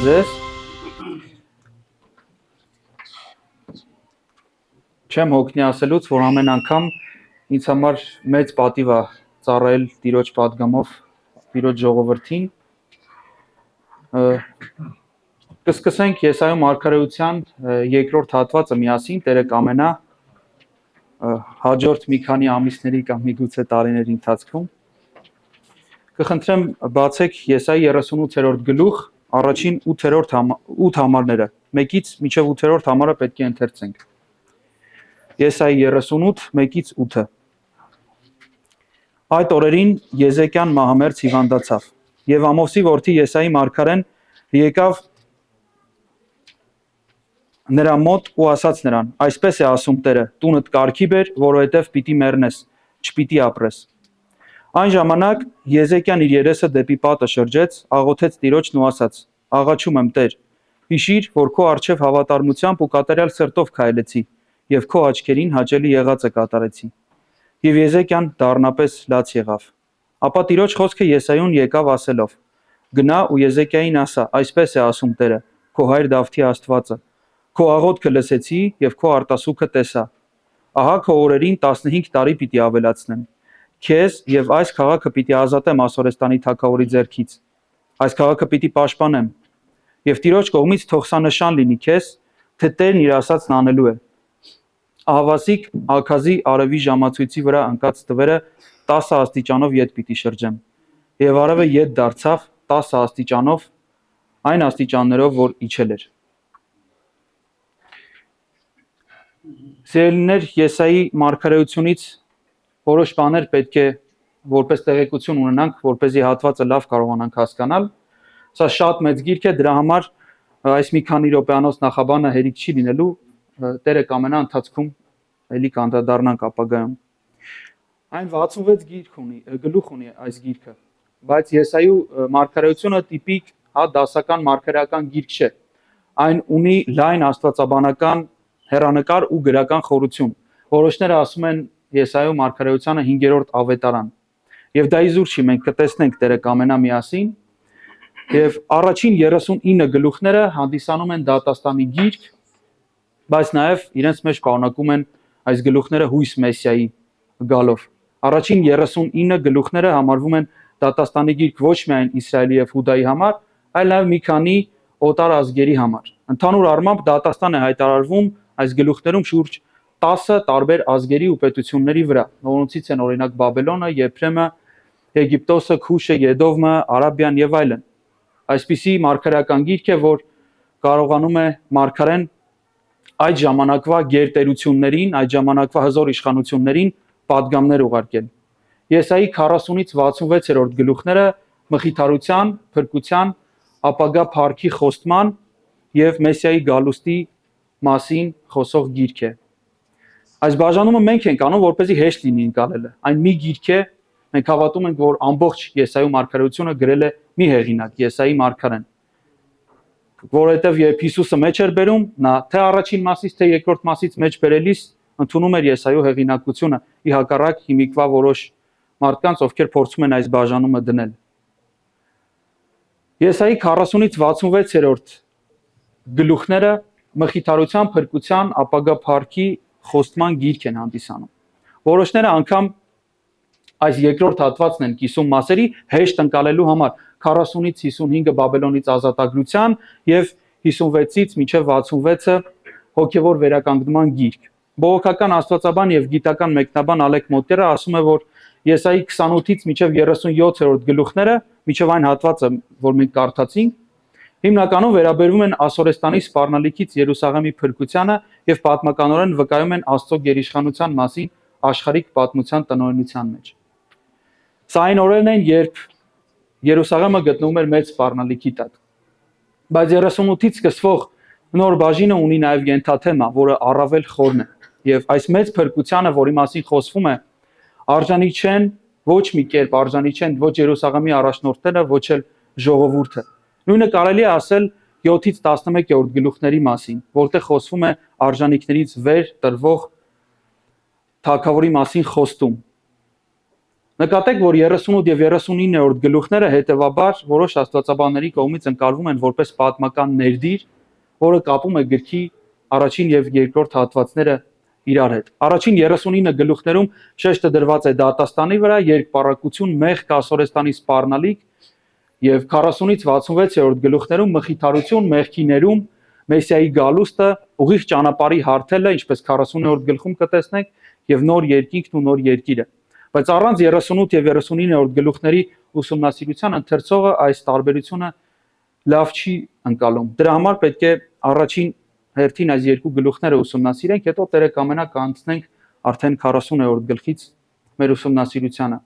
ձեզ։ Չեմ հոգնի ասելուց, որ ամեն անգամ ինձ համար մեծ պատիվ է ծառայել Տիրոջ պատգամով, Տիրոջ ժողովրդին։ Կսկսենք Եսայիա մարգարեության երկրորդ հատվածը միասին, Տերը կամենա հաջորդ մի քանի ամիսների կամ միգուցե տարիների ընթացքում։ Կխնդրեմ բացեք Եսայիա 38-րդ գլուխ, առաջին 8 համարները, 1-ից մինչև 8-րդ համարը պետք է ընթերցենք։ Եսայիա 38, 1-ից 8-ը։ Այդ օրերին Եզեկիան մահամերձ հիվանդացավ, եւ Ամոսի որդի Եսայի մարգարեն եկավ նրա մոտ ու ասաց նրան. այսպես է ասում Տերը, տունդ կարգի բեր, որովհետև պիտի մեռնես, չպիտի ապրես։ Այն ժամանակ Եզեկիան իր երեսը դեպի պատը շրջեց, աղոթեց Տիրոջն ու ասաց. աղաչում եմ Տեր, հիշիր, որ քո առջև հավատարմությամբ ու կատարյալ սրտով քայլեցի, եւ քո աչքերին հաճելի եղածը կատարեցի։ Եվ Եզեկիան դառնապես լաց եղավ։ Ապա Տիրոջ խոսքը Եսայուն եկավ ասելով. գնա ու Եզեկիային ասա, այսպես է ասում Տերը, քո հայր Դավթի Աստվածը, քո աղոթքը լսեցի եւ քո արտասուքը տեսա։ Ահա քո օրերին 15 տարի պիտի ավելացնեմ։ Քեզ եւ այս քաղաքը պիտի ազատեմ Ասորեստանի թագավորի ձեռքից։ Այս քաղաքը պիտի պաշտպանեմ։ Եվ Տիրոջ կողմից թող սա նշան լինի քեզ, թե Տերն իր ասածն անելու է։ Ահավասիկ Աքազի արևի ժամացույցի վրա ընկած տվերը 10 աստիճանով ետ պիտի շրջեմ։ Եվ արևը ետ դարձավ 10 աստիճանով, այն աստիճաններով, որ իջել էր։ Սիրելիներ, Եսայի մարգարեությունից որոշ բաներ պետք է որպես տեղեկություն ունենանք, որպեսզի հատվածը լավ կարողանանք հասկանալ։ Սա շատ մեծ գիրք է, դրա համար այս մի քանի րոպեանոց նախաբանը հերիք չի լինելու, Տերը կամենա ընթացքում էլի կանդրադառնանք ապագայում։ Այն 66 գլուխ ունի այս գիրքը, բայց Եսայու մարգարեությունը տիպիկ դասական մարգարեական գիրք չէ։ Այն ունի լայն աստվածաբանական հեռանկար ու գրական խորություն։ Որոշները ասում են Եսայու մարգարեությանը 5-րդ ավետարան։ Եվ դա իզուր չի, մենք կտեսնենք Տերը կամենա միասին։ Եվ առաջին 39 գլուխները հանդիսանում են դատաստանի գիրք, բայց նաև իրենց մեջ պարունակում են այս գլուխները հույս Մեսիայի գալով։ Առաջին 39 գլուխները համարվում են դատաստանի գիրք ոչ միայն Իսրայելի եւ Հուդայի համար, այլ նաև մի քանի օտար ազգերի համար։ Ընդհանուր առմամբ դատաստան է հայտարարվում այս գլուխներում շուրջ 10 տարբեր ազգերի ու պետությունների վրա, որոնցից են օրինակ Բաբելոնը, Եփրեմը, Եգիպտոսը, Քուշը, Եդովմը, Արաբիան եւ այլն։ Այսպիսի մարգարեական գիրք է, որ կարողանում է մարգարեն այդ ժամանակվա գերտերություններին, այդ ժամանակվա հզոր իշխանություններին պատգամներ ուղարկել։ Եսայի 40-ից 66-րդ գլուխները մխիթարության, փրկության, ապագա փառքի խոստման եւ Մեսիայի գալուստի մասին խոսող գիրք է։ Այս բաժանումը մենք ենք անում, որպեսզի հեշտ լինի ընկալելը։ Այն մի գիրք է, մենք հավատում ենք, որ ամբողջ Եսայու մարգարեությունը գրել է մի հեղինակ, Եսայի մարգարեն։ Որովհետև երբ Հիսուսը մեջ էր բերում, նա թե առաջին մասից, թե երկրորդ մասից մեջ բերելիս ընդունում էր Եսայու հեղինակությունը, ի հակառակ հիմիկվա որոշ մարդկանց, ովքեր փորձում են այս բաժանումը դնել։ Եսայի 40-ից 66-րդ գլուխները մխիթարության, փրկության, ապագա փառքի խոստման գիրք են հանդիսանում։ Որոշները անգամ այս երկրորդ հատվածն են կիսում մասերի հեշտ ընկալելու համար 40-ից 55-ը Բաբելոնից ազատագրության եւ 56-ից մինչև 66-ը հոգեվոր վերականգնման գիրք։ Բողոքական աստվածաբան եւ գիտական մեկնաբան Ալեք Մոտերը ասում է, որ Եսայի 28-ից մինչև 37-րդ գլուխները, մինչև այն հատվածը, որ մենք կարդացինք, հիմնականում վերաբերվում են Ասորեստանի սպառնալիքից Երուսաղեմի փրկությանը եւ պատմականորեն վկայում են Աստծո գերիշխանության մասին աշխարհիկ պատմության տնօրինության մեջ։ Սա այն օրերն են, երբ Երուսաղեմը գտնվում էր մեծ սպառնալիքի տակ։ Բայց 38-ից սկսվող նոր բաժինը ունի նաև ենթաթեմա, որը առավել խորն է։ Եվ այս մեծ փրկությանը, որի մասին խոսվում է, արժանի չեն ոչ մի կերպ արժանի չեն ոչ Երուսաղեմի առաջնորդները, ոչ էլ ժողովուրդը։ Նույնը կարելի է ասել 7-ից 11-րդ գլուխների մասին, որտեղ խոսվում է արժանիքներից վեր տրվող թագավորի մասին խոստում։ Նկատեք, որ 38 եւ 39-րդ գլուխները հետեւաբար որոշ աստվածաբանների կողմից ընկալվում են որպես պատմական ներդիր, որը կապում է գրքի առաջին եւ երկրորդ հատվածները իրար հետ։ Առաջին 39 գլուխներում շեշտը դրված է դատաստանի վրա, երկպառակություն, մեղք, ասորեստանի սպառնալիք, եւ 40-ից 66-րդ գլուխներում մխիթարություն, մեղքի ներում, Մեսիայի գալուստը, ուղիղ ճանապարհի հարթելը, ինչպես 40-րդ գլխում կտեսնենք, եւ նոր երկինքն ու նոր երկիրը։ Բայց առանց 38 եւ 39-րդ գլուխների ուսումնասիրության ընթերցողը այս տարբերությունը լավ չի ընկալում։ Դրա համար պետք է առաջին հերթին այս երկու գլուխները ուսումնասիրենք, հետո Տերը կամենա կանցնենք արդեն 40-րդ գլխից մեր ուսումնասիրությանը։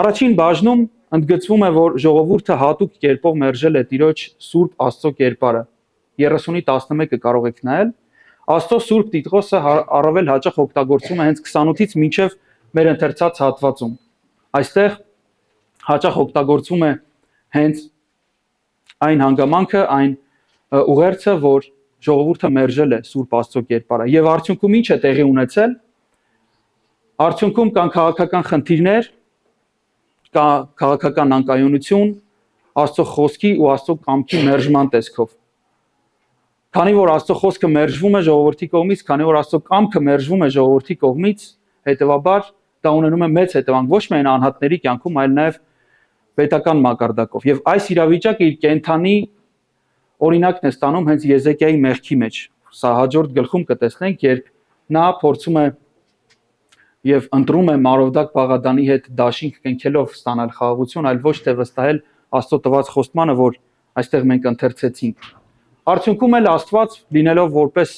Առաջին բաժնում ընդգծվում է, որ ժողովուրդը հատուկ կերպով մերժել է Տիրոջ Սուրբ Աստծո կերպարը։ 30-ի 11-ը կարող եք նայել։ Աստծո Սուրբ Տիտղոսը առավել հաճախ օգտագործում է հենց 28-ից մինչև մեր ընթերցած հատվածում։ Այստեղ հաճախ օգտագործվում է հենց այն հանգամանքը, այն ուղերձը, որ ժողովուրդը մերժել է Սուրբ Աստծո կերպարը։ Եվ արդյունքում ինչ է տեղի ունեցել։ Արդյունքում կան քաղաքական խնդիրներ, կա քաղաքական անկայունություն, Աստծո խոսքի ու Աստծո կամքի մերժման տեսքով։ Քանի որ Աստծո խոսքը մերժվում է ժողովրդի կողմից, քանի որ Աստծո կամքը մերժվում է ժողովրդի կողմից, հետեւաբար դա ունենում է մեծ հետևանք ոչ միայն անհատների կյանքում, այլ նաև պետական մակարդակով։ Եվ այս իրավիճակը իր կենթանի օրինակն է ստանում հենց Եզեկիայի մեղքի մեջ։ Սա հաջորդ գլխում կտեսնենք, երբ նա փորձում է եւ ընտրում է Մարովդակ Բաղադանի հետ դաշինք կնքելով ստանալ խաղաղություն, այլ ոչ թե վստահել Աստծո տված խոստմանը, որ այստեղ մենք ընթերցեցինք։ Արդյունքում էլ Աստված, լինելով որպես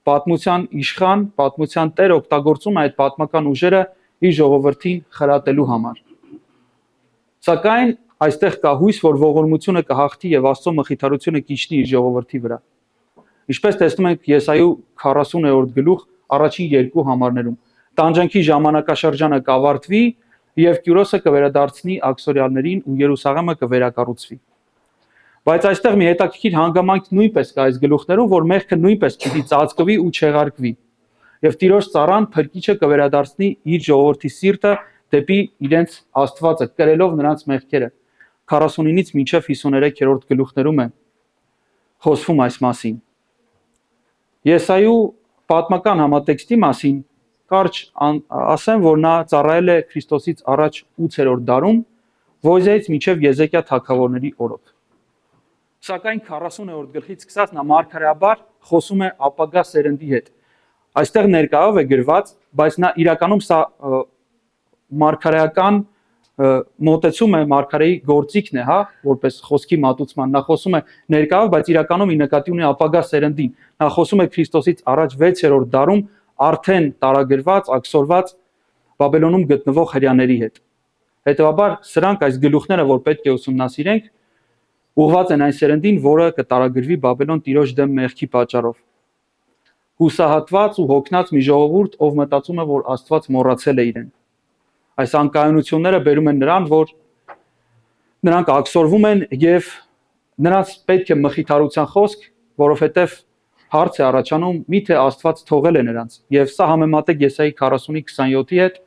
պատմության իշխան, պատմության տեր, օգտագործում է այդ պատմական ուժերը իր ժողովրդին խրատելու համար։ Սակայն այստեղ կա հույս, որ ողորմությունը կհաղթի եւ Աստծո մխիթարությունը կիջնի իր ժողովրդի վրա։ Ինչպես տեսնում ենք Եսայու 40-րդ գլուխ առաջին երկու համարներում, տանջանքի ժամանակաշրջանը կավարտվի եւ Կյուրոսը կվերադարձնի աքսորյալներին ու Երուսաղեմը կվերակառուցվի։ Բայց այստեղ մի հետաքրքիր հանգամանք նույնպես կա այս գլուխներում, որ մեղքը նույնպես պիտի ծածկվի ու չեղարկվի։ Եվ Տիրոջ ծառան Փրկիչը կվերադարձնի իր ժողովրդի սիրտը դեպի իրենց Աստվածը, կրելով նրանց մեղքերը։ 49-ից մինչև 53-րդ գլուխներում է խոսվում այս մասին։ Եսայու պատմական համատեքստի մասին կարճ ասեմ, որ նա ծառայել է Քրիստոսից առաջ 8-րդ դարում, Ոզեից մինչև Եզեկիա թագավորների օրոք։ Սակայն 40-րդ գլխից սկսած նա մարգարեաբար խոսում է ապագա սերնդի հետ։ Այստեղ ներկայով է գրված, բայց նա իրականում սա մարգարեական մոտեցում է, մարգարեի գործիքն է, հա, որպես խոսքի մատուցման։ Նա խոսում է ներկայով, բայց իրականում ի նկատի ունի ապագա սերնդին։ Նա խոսում է Քրիստոսից առաջ 6-րդ դարում արդեն տարագրված, աքսորված Բաբելոնում գտնվող հրյաների հետ։ Հետևաբար սրանք այս գլուխները, որ պետք է ուսումնասիրենք, ուղղված են այն սերնդին, որը կտարագրվի Բաբելոն Տիրոջ դեմ մեղքի պատճառով։ Հուսահատված ու հոգնած մի ժողովուրդ, ով մտածում է, որ Աստված մոռացել է իրեն։ Այս անկայունությունները բերում են նրան, որ նրանք աքսորվում են եւ նրանց պետք է մխիթարության խոսք, որովհետեւ հարց է առաջանում, միթե Աստված թողել է նրանց։ Եվ սա համեմատեք Եսայի 40:27-ի հետ,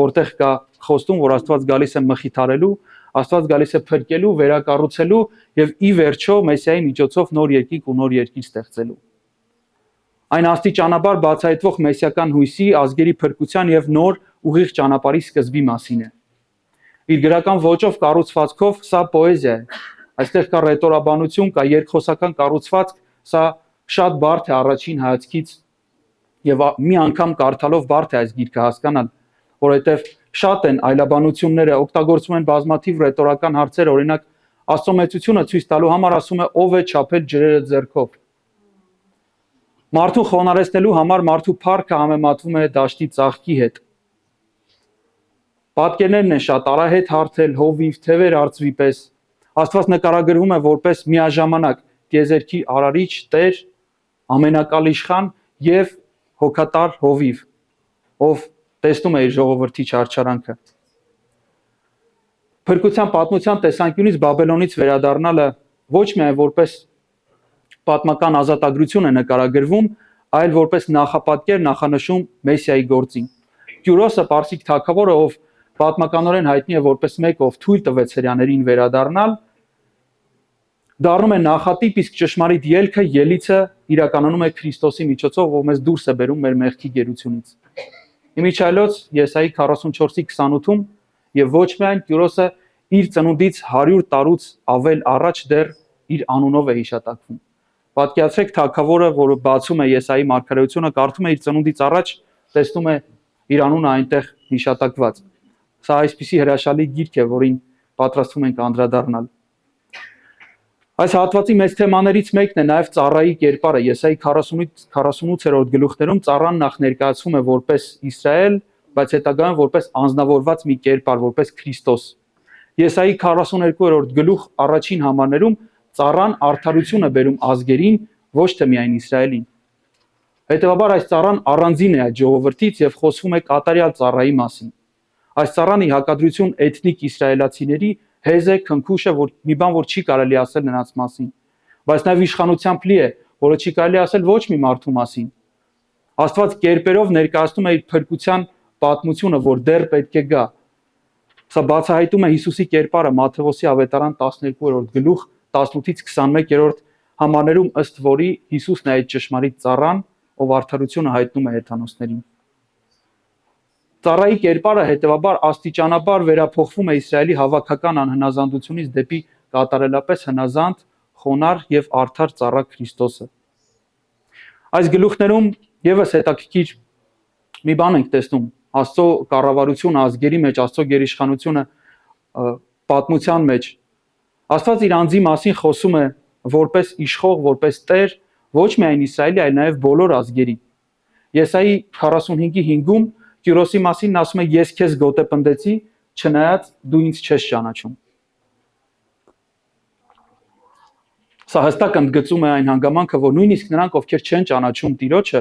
որտեղ կա խոստում, որ Աստված գալիս է մխիթարելու, Աստված գալիս է փրկելու, վերակառուցելու եւ ի վերջո Մեսիայի միջոցով նոր երկինք ու նոր երկիր ստեղծելու։ Այն աստիճանաբար բացահայտվող մեսիական հույսի, ազգերի փրկության եւ նոր ուղիղ ճանապարհի սկզբի մասին է։ Իր գրական ոճով կառուցվածքով սա պոեզիա է։ Այստեղ կա ռետորաբանություն, կա երկխոսական կառուցվածք, սա շատ բարդ է առաջին հայացքից եւ մի անգամ կարդալով բարդ է այս գիրքը հասկանալ, որովհետեւ շատ են այլաբանությունները, օգտագործում են բազմաթիվ ռետորական հարցեր, օրինակ Աստծո մեծությունը ցույց տալու համար ասում է ով է չափել ջրերը ձեռքով։ Մարդուն խոնարհեցնելու համար մարդու փառքը համեմատվում է դաշտի ծաղկի հետ։ Պատկերներն են շատ, արահետ հարթել, հովիվ, թևեր արծվի պես։ Աստված նկարագրվում է որպես միաժամանակ տիեզերքի արարիչ, Տեր, ամենակալ իշխան եւ հոգատար հովիվ, ով տեսնում է իր ժողովրդի չարչարանքը։ Փրկության պատմության տեսանկյունից Բաբելոնից վերադառնալը ոչ միայն որպես պատմական ազատագրություն է նկարագրվում, այլ որպես նախապատկեր նախանշում Մեսիայի գործին։ Կյուրոսը պարսիկ թագավորը, ով պատմականորեն հայտնի է որպես մեկ, ով թույլ տվեց հրեաներին վերադառնալ, դառնում է նախատիպ, իսկ ճշմարիտ ելքը, ելիցը իրականանում է Քրիստոսի միջոցով, ով մեզ դուրս է բերում մեր մեղքի գերությունից։ Իմիջիայլոց Եսայի 44:28-ում եւ ոչ միայն Տիրոսը իր ծնունդից 100 տարուց ավել առաջ դեռ իր անունով է հիշատակվում։ Պատկերացրեք թագավորը, որը բացում է Եսայի մարգարեությունը, կարդում է իր ծնունդից առաջ, տեսնում է իր անունը այնտեղ հիշատակված։ Սա այսպիսի հրաշալի գիրք է, որին պատրաստվում ենք անդրադառնալ։ Այս հատվածի մեծ թեմաներից մեկն է նաև ծառայի կերպարը։ Եսայի 48-րդ գլուխներում ծառան նախ ներկայացվում է որպես Իսրայել, բայց հետագայում որպես անձնավորված մի կերպար, որպես Քրիստոս։ Եսայի 42-րդ գլուխ առաջին համարներում ծառան արդարություն է բերում ազգերին, ոչ թե միայն Իսրայելին։ Հետևաբար այս ծառան առանձին է այդ ժողովրդից եւ խոսվում է կատարյալ ծառայի մասին։ Այս ծառան ի հակադրություն էթնիկ իսրայելացիների հեզ է, քնքուշ է, որ մի բան, որ չի կարելի ասել նրանց մասին, բայց նաև իշխանությամբ լի է, որը չի կարելի ասել ոչ մի մարդու մասին։ Աստված կերպերով ներկայացնում է իր փրկության պատմությունը, որ դեռ պետք է գա։ Սա բացահայտում է Հիսուսի կերպարը Մատթեոսի ավետարան 12-րդ գլուխ 18-ից 21-րդ համարներում, ըստ որի Հիսուսն է այդ ճշմարիտ ծառան, ով արդարությունը հայտնում է հեթանոսներին։ Ծառայի կերպարը հետևաբար աստիճանաբար վերափոխվում է Իսրայելի հավաքական անհնազանդությունից դեպի կատարելապես հնազանդ, խոնար եւ արդար ծառա Քրիստոսը։ Այս գլուխներում եւս հետաքրքիր մի բան ենք տեսնում. Աստծո կառավարությունը ազգերի մեջ, Աստծո գերիշխանությունը պատմության մեջ։ Աստված իր անձի մասին խոսում է որպես իշխող, որպես Տեր, ոչ միայն Իսրայելի, այլ նաեւ բոլոր ազգերի։ Եսայի 45:5-ում Տիրոսի մասին ասում է. ես քեզ գոտեպնդեցի, չնայած դու ինձ չես ճանաչում։ Սա հստակ ընդգծում է այն հանգամանքը, որ նույնիսկ նրանք, ովքեր չեն ճանաչում Տիրոջը,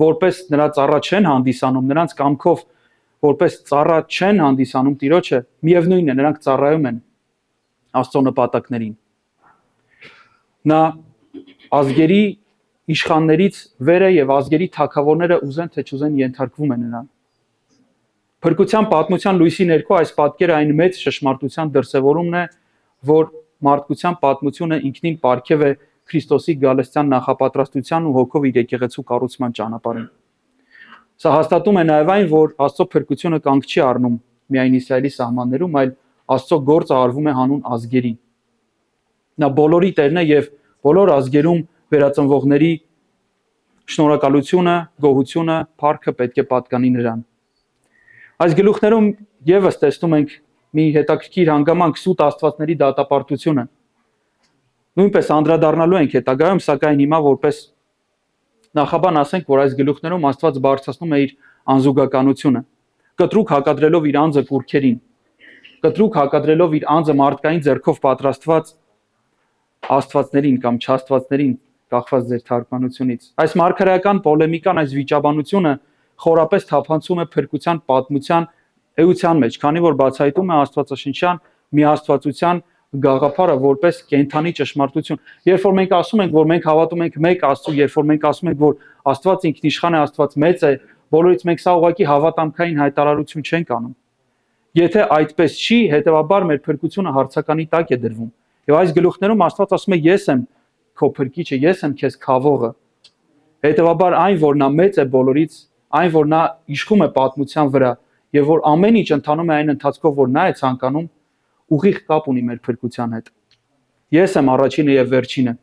որպես նրա ծառա չեն հանդիսանում, նրանց կամքով որպես ծառա չեն հանդիսանում Տիրոջը, միևնույնն է, նրանք ծառայում են Աստծո նպատակներին։ Նա ազգերի իշխաններից վեր է եւ ազգերի թագավորները ուզեն թե չուզեն ենթարկվում են նրան։ Փրկության պատմության լույսի ներքո այս պատկերը այն մեծ շշմարտության դրսևորումն է, որ մարդկության պատմությունը ինքնին պարգև է Քրիստոսի գալստյան նախապատրաստության ու հոգով իր եկեղեցու կառուցման ճանապարհին։ Սա հաստատում է նաև այն, որ Աստծո փրկությունը կանգ չի առնում միայն Իսրայելի սահմաններում, այլ Աստծո գործը արվում է հանուն ազգերի։ Նա բոլորի Տերն է եւ բոլոր ազգերում վերածնվողների շնորհակալությունը, գոհությունը, փառքը պետք է պատկանի նրան։ Այս գլուխներում եւս տեսնում ենք մի հետաքրքիր հանգամանք սուտ աստվածների դատապարտությունը։ Նույնպես անդրադառնալու ենք հետագայում, սակայն հիմա որպես նախաբան ասենք, որ այս գլուխներում Աստված բարձրացնում է իր անզուգականությունը, կտրուկ հակադրելով իր անձը կուռքերին, կտրուկ հակադրելով իր անձը մարդկային ձեռքով պատրաստված աստվածներին կամ չաստվածներին, կախված ձեր թարգմանությունից։ Այս մարգարեական պոլեմիկան, այս վիճաբանությունը խորապես թափանցում է փրկության պատմության էության մեջ, քանի որ բացահայտում է աստվածաշնչյան միաստվածության գաղափարը որպես կենթանի ճշմարտություն։ Երբ որ մենք ասում ենք, որ մենք հավատում ենք մեկ Աստծու, երբ որ մենք ասում ենք, որ Աստված ինքնիշխան է, Աստված մեծ է, բոլորից մենք սա ուղղակի հավատամքային հայտարարություն չենք անում։ Եթե այդպես չի, հետեւաբար մեր փրկությունը հարցականի տակ է դրվում։ Եվ այս գլուխներում Աստված ասում է. ես եմ քո փրկիչը, ես եմ քեզ քավողը։ Հետեւաբար այն, որ նա մեծ է բոլորից, այն, որ նա իշխում է պատմության վրա, եւ որ ամեն ինչ ընթանում է այն ընթացքով, որ նա է ցանկանում, ուղիղ կապ ունի մեր փրկության հետ։ Ես եմ առաջինը եւ վերջինը։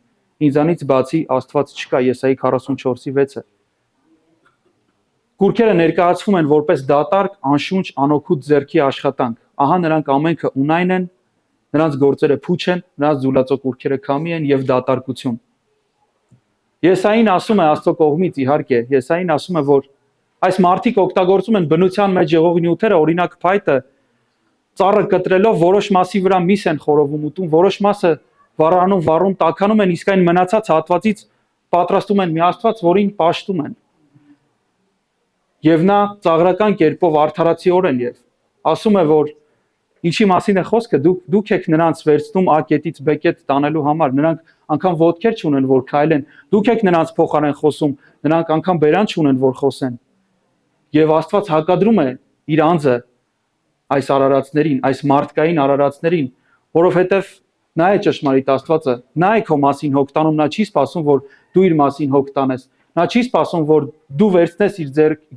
Ինձանից բացի Աստված չկա, Եսայի 44:6-ը։ Կուռքերը ներկայացվում են որպես դատարկ, անշունչ, անօգուտ ձեռքի աշխատանք։ Ահա նրանք ամենքը ունայն են, նրանց գործերը փուչ են, նրանց զուլացող կուռքերը քամի են եւ դատարկություն։ Եսային ասում է Աստծո կողմից, իհարկե, Եսային ասում է, որ այս մարդիկ օգտագործում են բնության մեջ եղող նյութերը, օրինակ փայտը, ծառը կտրելով որոշ մասի վրա միս են խորովում ուտում, որոշ մասը վառանում, վառում, տաքանում են, իսկ այն մնացած հատվածից պատրաստում են մի աստված, որին պաշտում են։ Եվ նա ծաղրական կերպով արդարացիորեն եւ ասում է, որ ինչի մասին է խոսքը, դուք եք նրանց վերցնում A կետից B կետ տանելու համար, նրանք անգամ ոտքեր չունեն, որ քայլեն, դուք եք նրանց փոխարեն խոսում, նրանք անգամ բերան չունեն, որ խոսեն։ Եվ Աստված հակադրում է իր անձը այս արարածներին, այս մարդկային արարածներին, որովհետև նա է ճշմարիտ Աստվածը, նա է քո մասին հոգ տանում, նա չի սպասում, որ դու իր մասին հոգ տանես, նա չի սպասում, որ դու վերցնես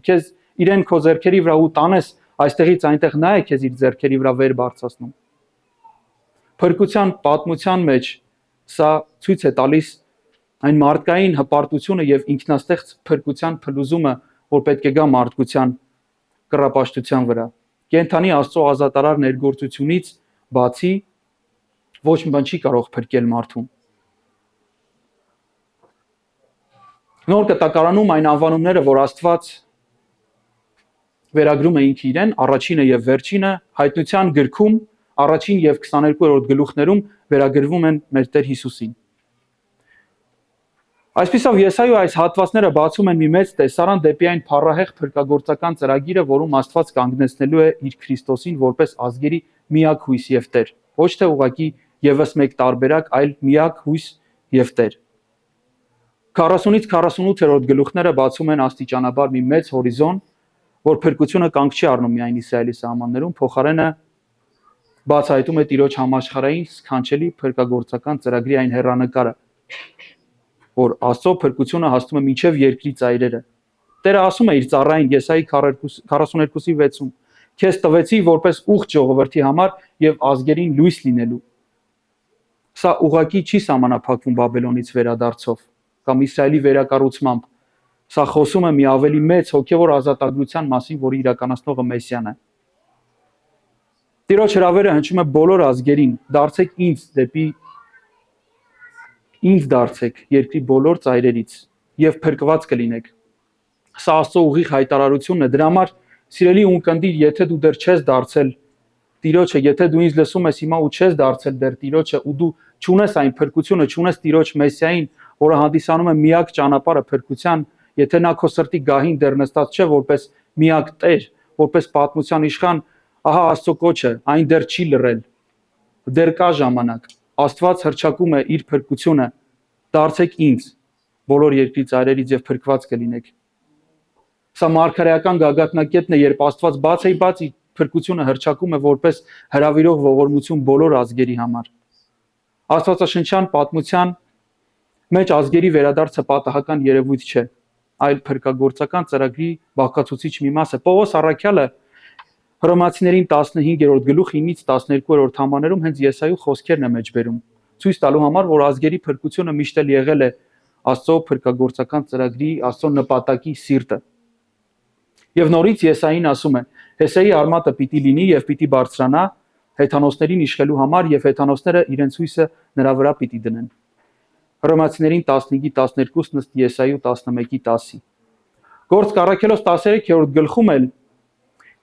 քեզ իրեն քո ձեռքերի վրա ու տանես այստեղից այնտեղ, նա է քեզ իր ձեռքերի վրա վեր բարձրացնում։ Փրկության պատմության մեջ սա ցույց է տալիս այն մարդկային հպարտությունը եւ ինքնաստեղծ փրկության փլուզումը, որ պետք է գա մարդկության կռապաշտության վրա։ Կենթանի Աստծո ազատարար ներգործությունից բացի ոչ մի բան չի կարող փրկել մարդուն։ Նոր կտակարանում այն անվանումները, որ Աստված վերագրում է ինքը իրեն, առաջինը եւ վերջինը, հայտնության գրքում առաջին եւ 22-րդ գլուխներում վերագրվում են մեր Տեր Հիսուսին։ Այսպիսով Եսայու այս հատվածները բացում են մի մեծ տեսարան դեպի այն փառահեղ փրկagorցական ծրագիրը, որում Աստված կանգնեցնելու է իր Քրիստոսին որպես ազգերի միակ հույս եւ Տեր, ոչ թե ուղղակի եւս մեկ տարբերակ, այլ միակ հույս եւ Տեր։ 40-ից 48-րդ գլուխները բացում են աստիճանաբար մի մեծ հորիզոն, որ փրկությունը կանգ չի առնում միայն Իսրայելի սահմաններում, փոխարենը բացահայտում է Տիրոջ համաշխարհային սքանչելի փրկagorցական ծրագրի այն հեռանկարը, որ Աստծո փրկությունը հասնում է մինչև երկրի ծայրերը։ Տերը ասում է իր ծառային Եսայի 42:6-ում. «Քեզ տվեցի որպես ուխտ ժողովրդի համար եւ ազգերին լույս լինելու»։ Սա ուղղակի չի սահմանափակվում Բաբելոնից վերադարձով կամ Իսրայելի վերակառուցմամբ։ Սա խոսում է մի ավելի մեծ հոգևոր ազատագրության մասին, որի իրականացնողը Մեսիան է։ Տիրոջ հրավերը հնչում է բոլոր ազգերին. «Դարձեք ինձ դարձեք երկրի բոլոր ծայրերից եւ փրկված կլինեք»։ Սա Աստծո ուղիղ հայտարարությունն է։ Դրա համար սիրելի ունկնդիր, եթե դու դեռ չես դարձել Տիրոջը, եթե դու ինձ լսում ես հիմա ու չես դարձել դեռ Տիրոջը ու դու չունես այն փրկությունը, չունես Տիրոջ Մեսիային, որը հանդիսանում է միակ ճանապարհը փրկության, եթե նա քո սրտի գահին դեռ նստած չէ որպես միակ Տեր, որպես պատմության իշխան, ահա Աստծո կոչը, այն դեռ չի լռել։ Դեռ կա ժամանակ։ Աստված հռչակում է իր փրկությունը. «Դարձեք ինձ բոլոր երկրի ծայրերից եւ փրկված կլինեք»։ Սա մարգարեական գագաթնակետն է, երբ Աստված բաց իր փրկությունը հռչակում է որպես հրավիրող ողորմություն բոլոր ազգերի համար։ Աստվածաշնչյան պատմության մեջ ազգերի վերադարձը պատահական երևույթ չէ, այլ փրկagorցական ծրագրի բաղկացուցիչ մի մաս է։ Պողոս առաքյալը Հռոմացիներին 15-րդ գլուխ 9-ից 12-րդ համարներում հենց Եսայու խոսքերն է մեջբերում, ցույց տալու համար, որ ազգերի փրկությունը միշտ էլ եղել է Աստծո փրկagorցական ծրագրի, Աստծո նպատակի սիրտը։ Եվ նորից Եսային ասում է. «Հեսեի արմատը պիտի լինի եւ պիտի բարձրանա հեթանոսներին իշխելու համար եւ հեթանոսները իրենց հույսը նրա վրա պիտի դնեն»։ Հռոմացիներին 15:12 ըստ Եսայու 11:10-ի։ Գործք Առաքելոս 13-րդ գլխում էլ,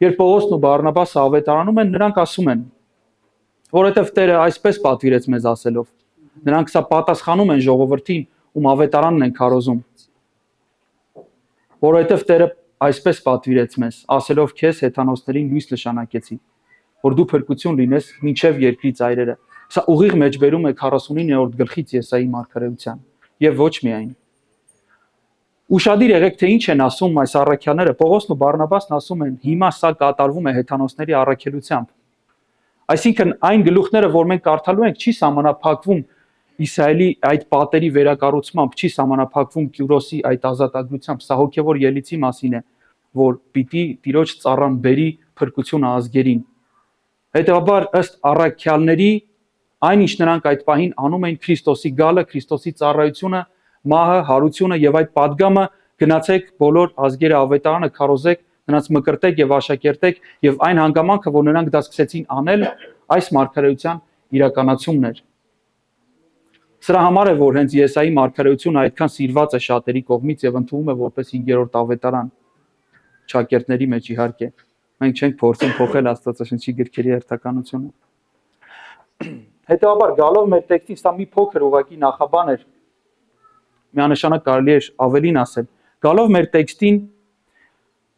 երբ Պողոսն ու Բարնաբասը ավետարանում են, նրանք ասում են, որովհետև Տերը այսպես պատվիրեց մեզ ասելով։ Նրանք սա պատասխանում են ժողովրդին, ում ավետարանն են քարոզում։ Որովհետև Տերը այսպես պատվիրեց մեզ, ասելով քեզ հեթանոսներին լույս նշանակեցի, որ դու փրկություն լինես մինչև երկրի ծայրերը։ Սա ուղիղ մեջբերում է 49-րդ գլխից Եսայի մարգարեության, եւ ոչ միայն։ Ուշադիր եղեք, թե ինչ են ասում այս առաքյալները։ Պողոսն ու Բարնաբասն ասում են, հիմա սա կատարվում է հեթանոսների առաքելությամբ։ Այսինքն այն գլուխները, որ մենք կարդալու ենք, չի սահմանափակվում Իսրայելի այդ պատերի վերակառուցմամբ, չի սահմանափակվում Կյուրոսի այդ ազատագրությամբ։ Սա հոգևոր ելույթի մասին է, որ պիտի Տիրոջ ծառան բերի փրկությունը ազգերին։ Հետևաբար ըստ առաքյալների, այնինչ նրանք այդ պահին անում էին Քրիստոսի գալը, Քրիստոսի ծառայությունը, մահը, հարությունը եւ այդ падգամը, գնացեք բոլոր ազգերը ավետարանը քարոզեք, նրանց մկրտեք եւ աշակերտեք եւ այն հանգամանքը, որ նրանք դա սկսեցին անել, այս մարգարեության իրականացումն էր։ Սրա համար է, որ հենց Եսայի մարգարեությունը այդքան սիրված է շատերի կողմից եւ ընդունվում է որպես 5-րդ ավետարան շակերտների մեջ իհարկե։ Մենք չենք փորձում փոխել Աստվածաշնչի գրքերի հերթականությունը։ Հետևաբար գալով մեր տեքստին սա մի փոքր ուղղակի նախաբան էր։ Միանշանակ կարելի է ավելին ասել։ Գալով մեր տեքստին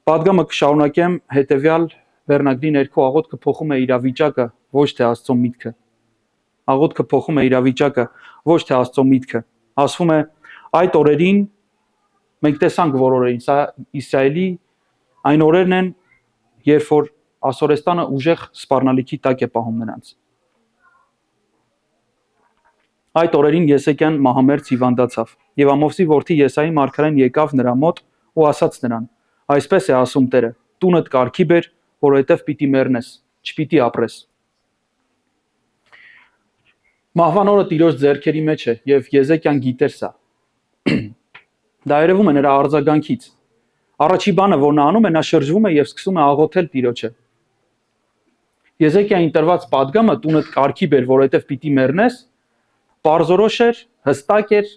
падգամը կշարունակեմ հետեւյալ վերնագրի ներքո աղոթքը փոխում է իրավիճակը, ոչ թե Աստծո միտքը։ Աղոթքը փոխում է իրավիճակը, ոչ թե Աստծո միտքը։ Ասվում է այդ օրերին մենք տեսանք որ օրերին, սա Իսրայելի այն օրերն են, երբ որ Ասորեստանը ուժեղ սպառնալիքի տակ է պահում նրանց։ Այդ օրերին Եսեկյան մահամերձ հիվանդացավ, եւ Ամովսի որդի Եսայի մարգարեն եկավ նրա մոտ ու ասաց նրան. «Այսպես է ասում Տերը. տունդ կարգի բեր, որովհետև պիտի մեռնես, չպիտի ապրես»։ Մահվան օրը Տիրոջ ձեռքերի մեջ է, եւ Եզեկյան գիտեր սա։ Դա երևում է նրա արձագանքից։ Առաջի բանը, որ նա անում է, նա շրջվում է եւ սկսում է աղոթել Տիրոջը։ Եզեկիային տրված պատգամը տունդ կարգի բեր, որովհետև պիտի մեռնես, պարզորոշ էր, հստակ էր,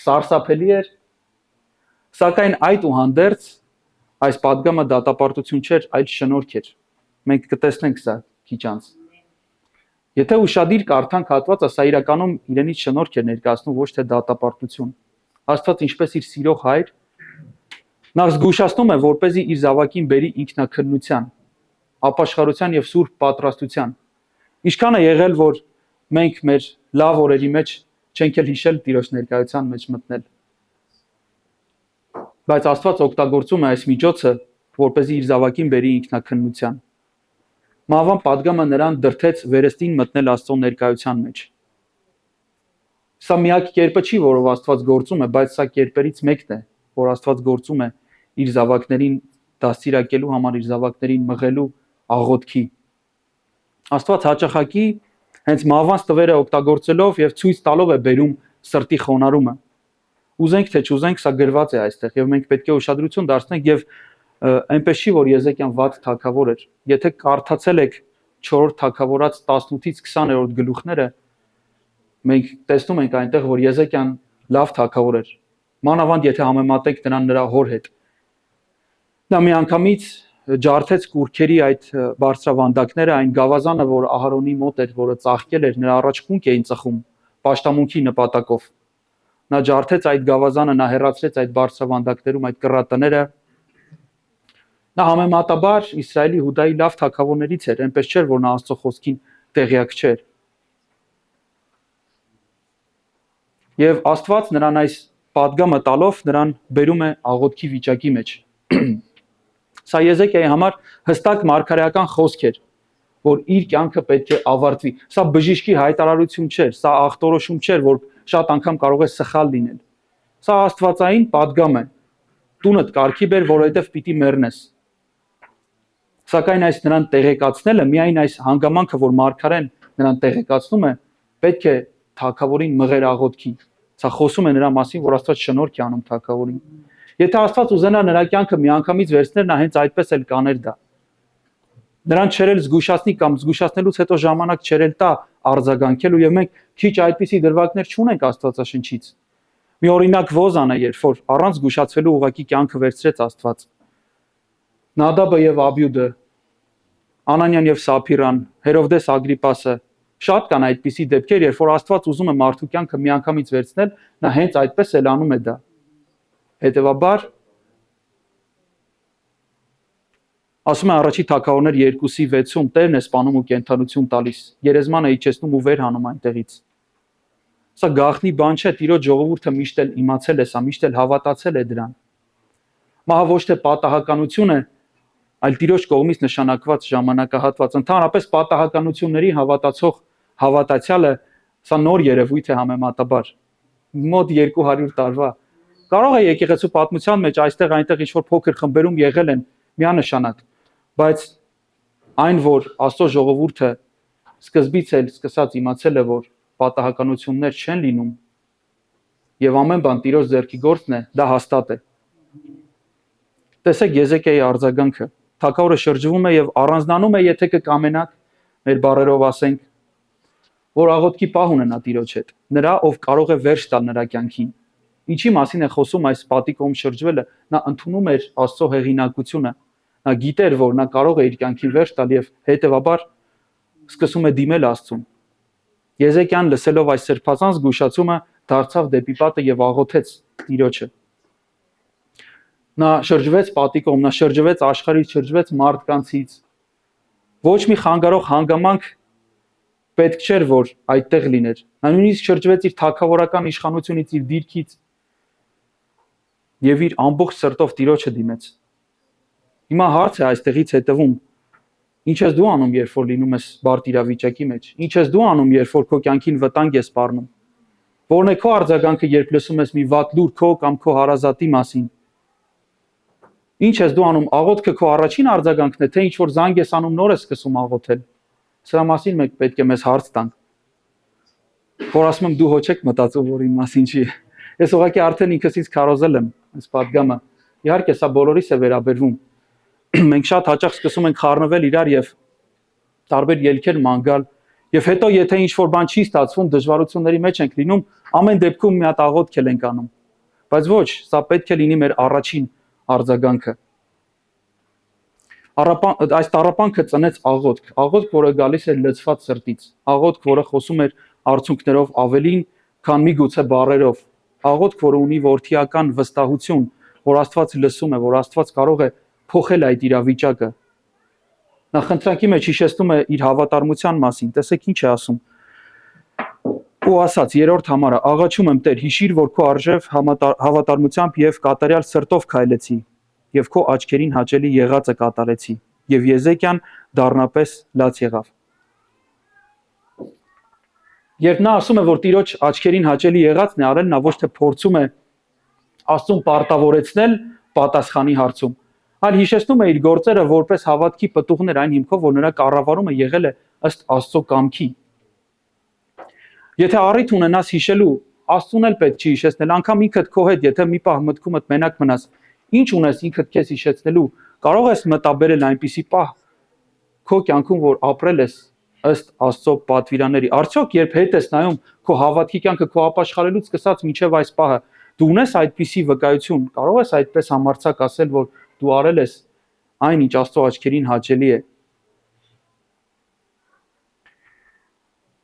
սարսափելի էր, սակայն այդուհանդերձ այս պատգամը դատապարտություն չէր, այլ շնորհք էր։ Մենք կտեսնենք սա քիչ անց։ Եթե ուշադիր կարդանք հատվածը, սա իրականում իրենից շնորհք էր ներկայացնում, ոչ թե դատապարտություն։ Աստված ինչպես իր սիրող հայր, նա զգուշացնում է, որպեսզի իր զավակին բերի ինքնաքննության, ապաշխարության եւ սուրբ պատրաստության։ Ինչքան է եղել, որ մենք մեր լավ օրերի մեջ չենք էլ հիշել Տիրոջ ներկայության մեջ մտնել։ Բայց Աստված օգտագործում է այս միջոցը, որպեսզի իր զավակին բերի ինքնաքննության։ Մահվան պատգամը նրան դրդեց վերստին մտնել Աստծո ներկայության մեջ։ Սա միակ կերպը չի, որով Աստված գործում է, բայց սա կերպերից մեկն է, որ Աստված գործում է իր զավակներին դաստիարակելու համար, իր զավակներին մղելու աղոթքի։ Աստված հաճախակի հենց մահվան տվերը օգտագործելով եւ ցույց տալով է բերում սրտի խոնարհումը։ Ուզենք թե չուզենք, սա գրված է այստեղ եւ մենք պետք է ուշադրություն դարձնենք եւ այնպես չի, որ Եզեկյան վատ թագավոր էր։ Եթե կարդացել եք 4-րդ թագավորած 18-ից 20-րդ գլուխները, մենք տեսնում ենք այնտեղ, որ Եզեկյան լավ թագավոր էր։ Մանավանդ եթե համեմատենք նրան նրա հոր հետ։ Նա միանգամից ջարդեց կուրքերի այդ բարձրավանդակները, այն գավազանը, որ Ահարոնի մոտ էր, որը ծաղկել էր, նրա առաջ խունկ էին ծխում պաշտամունքի նպատակով։ Նա ջարդեց այդ գավազանը, նա հեռացրեց այդ բարձրավանդակներում այդ կռատները։ Նա համեմատաբար Իսրայելի Հուդայի լավ թագավորներից էր, այնպես չէր, որ նա Աստծո խոսքին տեղյակ չէր։ Եվ Աստված նրան այս պատգամը տալով նրան բերում է աղոթքի վիճակի մեջ։ Սա Եզեկիայի համար հստակ մարգարեական խոսք էր, որ իր կյանքը պետք է ավարտվի։ Սա բժիշկի հայտարարություն չէր, սա ախտորոշում չէր, որ շատ անգամ կարող է սխալ լինել։ Սա աստվածային պատգամ է։ Տունդ կարգի բեր, որովհետև պիտի մեռնես։ Սակայն այս նրան տեղեկացնելը, միայն այս հանգամանքը, որ մարգարեն նրան տեղեկացնում է, պետք է թագավորին մղեր աղոթքի։ Սա խոսում է նրա մասին, որ Աստված շնորհք է անում թագավորին։ Եթե Աստված ուզենա նրա կյանքը միանգամից վերցներ, նա հենց այդպես էլ կաներ դա։ Նրան չեր էլ զգուշացնի կամ զգուշացնելուց հետո ժամանակ չեր էլ տա արձագանքելու, եւ մենք քիչ այդպիսի դրվագներ չունենք Աստվածաշնչից։ Մի օրինակ Ոզան է, երբ որ առանց զգուշացվելու ուղակի կյանքը վերցրեց Աստված։ Նադաբը եւ Աբյուդը, Անանյան եւ Սափիրան, Հերովդես Ագրիպասը, շատ կան այդպիսի դեպքեր, երբ որ Աստված ուզում է մարդու կյանքը միանգամից վերցնել, նա հենց այդպես էլ անում է դա։ Հետևաբար ասում է առաջի թագավորներ 2:6-ում Տերն է սպանում ու կենթանություն տալիս, երեզմանը իջեցնում ու վեր հանում այնտեղից։ Սա գաղտնի բան չէ, Տիրոջ ժողովուրդը միշտ էլ իմացել է սա, միշտ էլ հավատացել է դրան։ Մահա ոչ թե պատահականություն է, այլ Տիրոջ կողմից նշանակված ժամանակահատված։ Ընդհանրապես պատահականությունների հավատացող հավատացյալը սա նոր երևույթ է համեմատաբար։ Մոտ 200 տարվա։ Կարող է եկեղեցու պատմության մեջ այստեղ այնտեղ ինչ-որ փոքր խմբերում եղել են միանշանակ, բայց այն, որ Աստծո ժողովուրդը սկզբից էլ սկսած իմացել է, որ պատահականություններ չեն լինում եւ ամեն բան Տիրոջ ձեռքի գործն է, դա հաստատ է։ Տեսեք Եզեկիայի արձագանքը։ Թագավորը շրջվում է եւ առանձնանում է, եթե կկամենաք, մեր բառերով ասենք, որ աղոթքի պահ ունենա Տիրոջ հետ, նրա, ով կարող է վերջ տալ նրա կյանքին։ Ինչի մասին է խոսում այս պատիկում շրջվելը, նա ընդունում էր Աստծո հեղինակությունը, նա գիտեր, որ նա կարող է իր կյանքին վերջ տալ եւ հետեւաբար սկսում է դիմել Աստծուն։ Եզեկիան լսելով այս սրբազան զգուշացումը դարձավ դեպի պատը եւ աղոթեց Տիրոջը։ Նա շրջվեց պատիկում, նա շրջվեց աշխարհից, շրջվեց մարդկանցից։ Ոչ մի խանգարող հանգամանք պետք չէր, որ այդտեղ լիներ։ Նա նույնիսկ շրջվեց իր թագավորական իշխանությունից, իր դիրքից եւ իր ամբողջ սրտով Տիրոջը դիմեց։ Հիմա հարց է այստեղից հետևում. Ինչ ես դու անում, երբ որ լինում ես բարդ իրավիճակի մեջ։ Ինչ ես դու անում, երբ որ քո կյանքին վտանգ ես սպառնում։ Որն է քո արձագանքը, երբ լսում ես մի վատ լուր քո կամ քո հարազատի մասին։ Ինչ ես դու անում, աղոթքը քո առաջին արձագանքն է, թե ինչ որ զանգ ես անում, նոր ես սկսում աղոթել։ Սրա մասին մենք պետք է մեզ հարց տանք։ Որ ասում եմ դու հո չեք մտածում, որ իմ մասին չի։ Ես ուղղակի արդեն ինքս ինձ քարոզել եմ այս падգամը։ Իհարկե, սա բոլորիս է վերաբերվում։ Մենք շատ հաճախ սկսում ենք խառնվել իրար եւ տարբեր ելքեր ման գալ, եւ հետո եթե ինչ որ բան չի ստացվում, դժվարությունների մեջ ենք լինում, ամեն դեպքում մի հատ աղոթք ենք անում։ Բայց ոչ, սա պետք է լինի մեր առաջին արձագանքը։ Այս տառապանքը ծնեց աղոթք, որը գալիս էր լցված սրտից, աղոթք, որը խոսում էր արցունքներով ավելին, քան միգուցե բառերով, աղոթք, որը ունի որդիական վստահություն, որ Աստված լսում է, որ Աստված կարող է փոխել այդ իրավիճակը։ Նա խնդրանքի մեջ հիշեցնում է իր հավատարմության մասին, տեսեք ինչ է ասում։ Ու ասաց երրորդ համարը, աղաչում եմ Տեր, հիշիր, որ քո արժև հավատարմությամբ եւ կատարյալ սրտով քայլեցի, եւ քո աչքերին հաճելի եղածը կատարեցի, եւ Եզեկիան դառնապես լաց եղավ։ Երբ նա ասում է, որ Տիրոջ աչքերին հաճելի եղածն է արել, նա ոչ թե փորձում է Աստծուն պարտավորեցնել պատասխանի հարցում, այլ հիշեցնում է իր գործերը որպես հավատքի պտուղներ այն հիմքով, որ նրա կառավարումը եղել է ըստ Աստծո կամքի։ Եթե առիթ ունենաս հիշելու, Աստծուն էլ պետք չի հիշեցնել, անգամ ինքդ քո հետ, եթե մի պահ մտքումդ մենակ մնաս, ինչ ունես ինքդ քեզ հիշեցնելու, կարող ես մտաբերել այնպիսի պահ քո կյանքում, որ ապրել ես ըստ Աստծո պատվիրանների։ Արդյոք երբ հետ ես նայում քո հավատքի կյանքը քո ապաշխարելուց սկսած մինչև այս պահը, դու ունես այդպիսի վկայություն, կարող ես այդպես համարձակ ասել, որ դու արել ես այն, ինչ Աստծո աչքերին հաճելի է։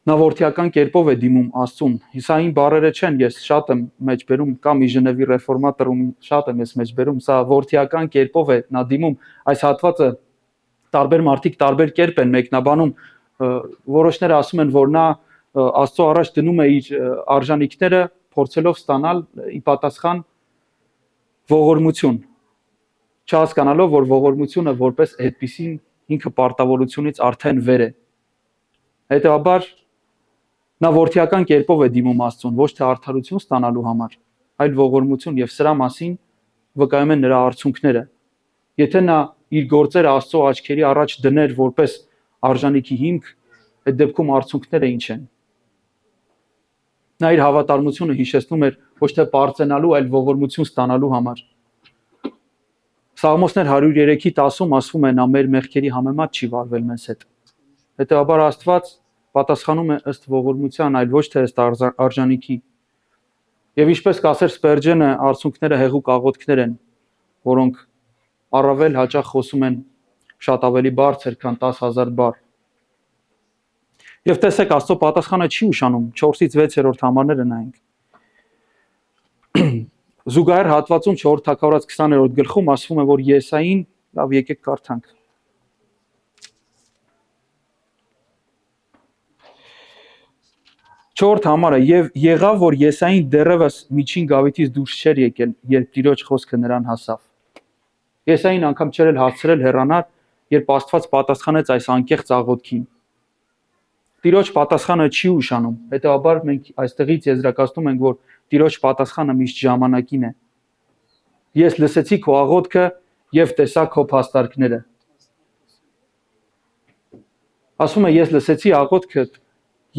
Նա որդիական կերպով է դիմում Աստծուն։ Սա իմ բառերը չեն, ես շատ եմ մեջբերում, կամ ի Ժնևի ռեֆորմատորում շատ եմ ես մեջբերում, սա որդիական կերպով է նա դիմում։ Այս հատվածը տարբեր մարդիկ տարբեր կերպ են մեկնաբանում, որոշները ասում են, որ նա Աստծո առաջ դնում է իր արժանինքները, փորձելով ստանալ ի պատասխան ողորմություն, չհասկանալով, որ ողորմությունը որպես այդպիսին ինքը պարտավորությունից արդեն վեր է։ Հետևաբար նա որդիական կերպով է դիմում Աստծուն, ոչ թե արդարություն ստանալու համար, այլ ողորմություն, եւ սրա մասին վկայում են նրա արցունքները։ Եթե նա իր գործերը Աստծո աչքերի առաջ դներ որպես արժանիքի հիմք, այդ դեպքում արցունքները ինչ են։ Նա իր հավատարմությունը հիշեցնում էր ոչ թե պարծենալու, այլ ողորմություն ստանալու համար։ Սաղմոսներ 103:10-ում ասվում է, նա մեր մեղքերի համեմատ չի վարվել մեզ հետ։ Հետևաբար Աստված պատասխանում է ըստ ողորմության, այլ ոչ թե ըստ արժանիքի։ Եվ ինչպես կասեր Սպերջենը, արցունքները հեղուկ աղոթքներ են, որոնք առավել հաճախ խոսում են շատ ավելի բարձր, քան 10,000 բառ։ Եվ տեսեք, Աստծո պատասխանը չի ուշանում, 4-ից 6-րդ համարները նայենք։ Զուգահեռ հատվածում 4 թագավորաց 20-րդ գլխում ասվում է, որ Եսային, լավ, եկեք կարդանք։ Չորրորդ համարը, եւ եղավ, որ Եսային դեռևս միջին գավիթից դուրս չէր եկել, երբ Տիրոջ խոսքը նրան հասավ։ Եսային անգամ չէր հասցրել հեռանալ, երբ Աստված պատասխանեց այս անկեղծ աղոթքին։ Տիրոջ պատասխանը չի ուշանում, հետևաբար մենք այստեղից եզրակացնում ենք, որ Տիրոջ պատասխանը միշտ ժամանակին է։ Ես լսեցի քո աղոթքը եւ տեսա քո փաստարկները։ Ասում է, ես լսեցի աղոթքդ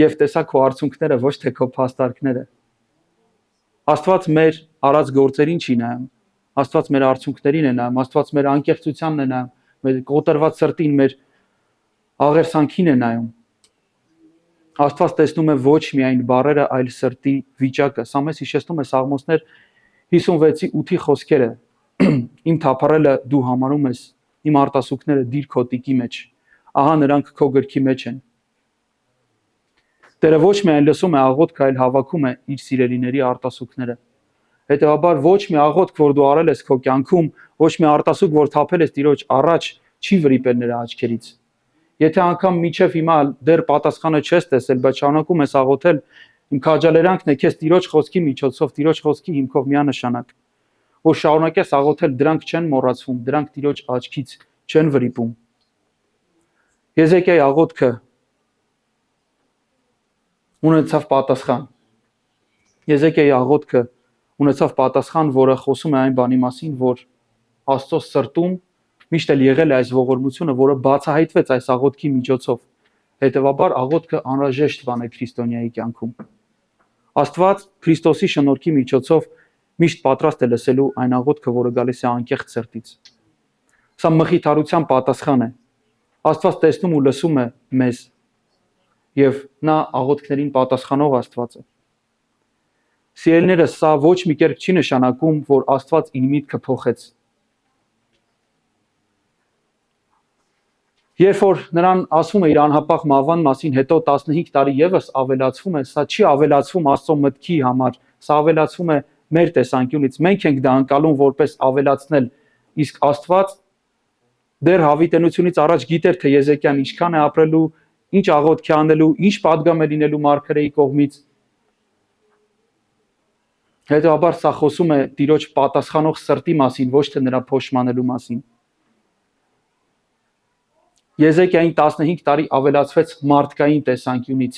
եւ տեսա քո արցունքները, ոչ թե քո փաստարկները։ Աստված մեր արած գործերին չի նայում, Աստված մեր արցունքներին է նայում, Աստված մեր անկեղծությանն է նայում, մեր կոտրված սրտին, մեր աղերսանքին է նայում։ Աստված տեսնում է ոչ միայն բառերը, այլ սրտի վիճակը։ Սա մեզ հիշեցնում է Սաղմոսներ 56:8 խոսքերը։ Իմ թափառելը դու համարում ես, իմ արտասուքները դիր քո տիկի մեջ։ Ահա նրանք քո գրքի մեջ են։ Տերը ոչ միայն լսում է աղոթքը, այլ հավաքում է իր սիրելիների արտասուքները։ Հետևաբար ոչ մի աղոթք, որ դու արել ես քո կյանքում, ոչ մի արտասուք, որ թափել ես Տիրոջ առաջ, չի վրիպել նրա աչքերից։ Եթե անգամ միջև հիմա դեռ պատասխանը չես տեսել, բայց շարունակում ես աղոթել, իմ քաջալերանքն է քեզ Տիրոջ խոսքի միջոցով, Տիրոջ խոսքի հիմքով միանշանակ, որ շարունակես աղոթել, դրանք չեն մոռացվում, դրանք Տիրոջ աչքից չեն վրիպում։ Եզեկիայի աղոթքը ունեցավ պատասխան։ Եզեկիայի աղոթքը ունեցավ պատասխան, որը խոսում է այն բանի մասին, որ Աստծո սրտում միշտ էլ եղել է այս ողորմությունը, որը բացահայտվեց այս աղոթքի միջոցով։ Հետևաբար աղոթքը անհրաժեշտ բան է քրիստոնյայի կյանքում։ Աստված Քրիստոսի շնորհքի միջոցով միշտ պատրաստ է լսելու այն աղոթքը, որը գալիս է անկեղծ սրտից։ Սա մխիթարության պատասխան է։ Աստված տեսնում ու լսում է մեզ, եւ նա աղոթքներին պատասխանող Աստված է։ Սիրելիներս, սա ոչ մի կերպ չի նշանակում, որ Աստված իր միտքը փոխեց։ Երբ որ նրան ասվում է իր անհապաղ մահվան մասին, հետո 15 տարի եւս ավելացվում է, սա չի ավելացվում Աստծո մտքի համար, սա ավելացվում է մեր տեսանկյունից։ Մենք ենք դա անցալում որպես ավելացնել, իսկ Աստված դեռ հավիտենությունից առաջ գիտեր, թե Եզեկիան ինչքան է ապրելու, ինչ աղոթք է անելու, ինչ պատգամ է լինելու մարգարեի կողմից։ Հետևաբար սա խոսում է Տիրոջ պատասխանող սրտի մասին, ոչ թե նրա փոշմանելու մասին։ Եզեկիային 15 տարի ավելացվեց մարդկային տեսանկյունից։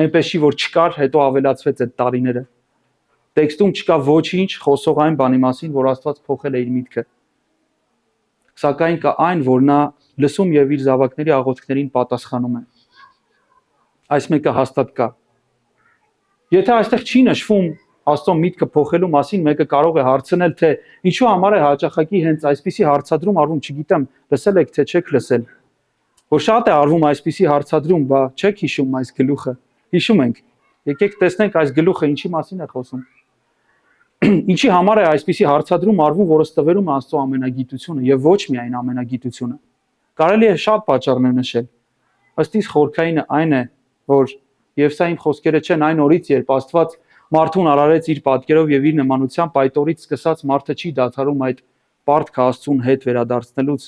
Այնպես չի, որ չկար, հետո ավելացվեց այդ տարիները։ Տեքստում չկա ոչինչ խոսող այն բանի մասին, որ Աստված փոխել է իր միտքը։ Սակայն կա այն, որ նա լսում եւ իր զավակների աղոթքներին պատասխանում է։ Այս մեկը հաստատ կա։ Եթե այստեղ չի նշվում Աստծո միտքը փոխելու մասին, մեկը կարող է հարցնել, թե ինչու համար է հաճախակի հենց այսպիսի հարցադրում արվում, չգիտեմ, լսել եք թե չեք լսել։ Որ շատ է արվում այսպիսի հարցադրում, բա չեք հիշում այս գլուխը։ Հիշում ենք։ Եկեք տեսնենք այս գլուխը ինչի մասին է խոսում։ Ինչի համար է այսպիսի հարցադրում արվում, որը ստվերում է Աստծո ամենագիտությունը եւ ոչ միայն ամենագիտությունը։ Կարելի է շատ պատճառներ նշել։ Ըստ իս խորքայինը այն է, որ եւ սա իմ խոսքերը չեն, այն օրից, երբ Աստված մարդուն արարեց իր պատկերով եւ իր նմանությամբ, այդ օրից սկսած մարդը չի դադարում այդ պարտքը Աստծուն հետ վերադարձնելուց,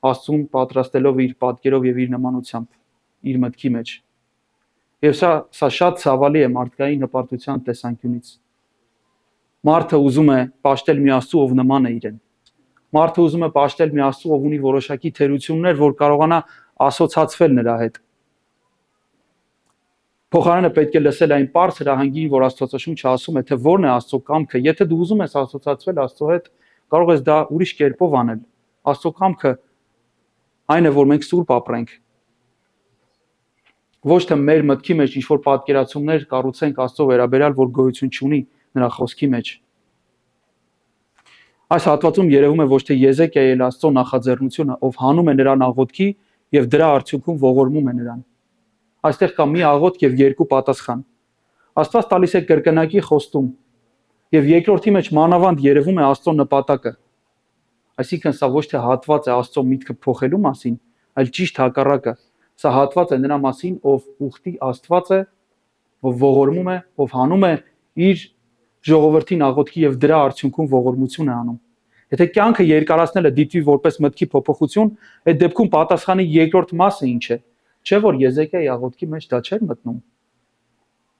Աստծուն պատրաստելով իր պատկերով եւ իր նմանությամբ, իր մտքի մեջ։ Եվ սա շատ ցավալի է մարդկային հպարտության տեսանկյունից։ Մարդը ուզում է պաշտել մի Աստծու, ով նման է իրեն։ Մարդը ուզում է պաշտել մի Աստծու, ով ունի որոշակի թերություններ, որ կարողանա ասոցացվել նրա հետ։ Փոխարենը պետք է լսել այն པարզ հրահանգին, որ Աստվածաշունչը ասում է, թե որն է Աստծո կամքը։ Եթե դու ուզում ես ասոցացվել Աստծո հետ, կարող ես դա ուրիշ կերպով անել։ Աստծո կամքը այն է, որ մենք սուրբ ապրենք։ Ոչ թե մեր մտքի մեջ ինչ-որ պատկերացումներ կառուցենք Աստծո վերաբերյալ, որ գոյություն չունի նրա խոսքի մեջ։ Այս հատվածում երևում է ոչ թե Եզեկիայի, այլ Աստծո նախաձեռնությունը, ով հանում է նրան աղոթքի եւ դրա արդյունքում ողորմում է նրան։ Այստեղ կա մի աղոթք եւ երկու պատասխան։ Աստված տալիս է կրկնակի խոստում եւ երկրորդի մեջ մանավանդ երևում է Աստծո նպատակը։ Այսինքն սա ոչ թե հատված է Աստծո միտքը փոխելու մասին, այլ ճիշտ հակառակը։ Սա հատված է նրա մասին, ով ուխտի Աստված է, ով ողորմում է, ով հանում է իր ժողովրդին աղոթքի եւ դրա արդյունքում ողորմություն է անում։ Եթե կյանքը երկարացնելը դիտվի որպես մտքի փոփոխություն, այդ դեպքում պատասխանի երկրորդ մասը ինչ է։ Չէ՞ որ Եզեկիայի աղոթքի մեջ դա չէր մտնում։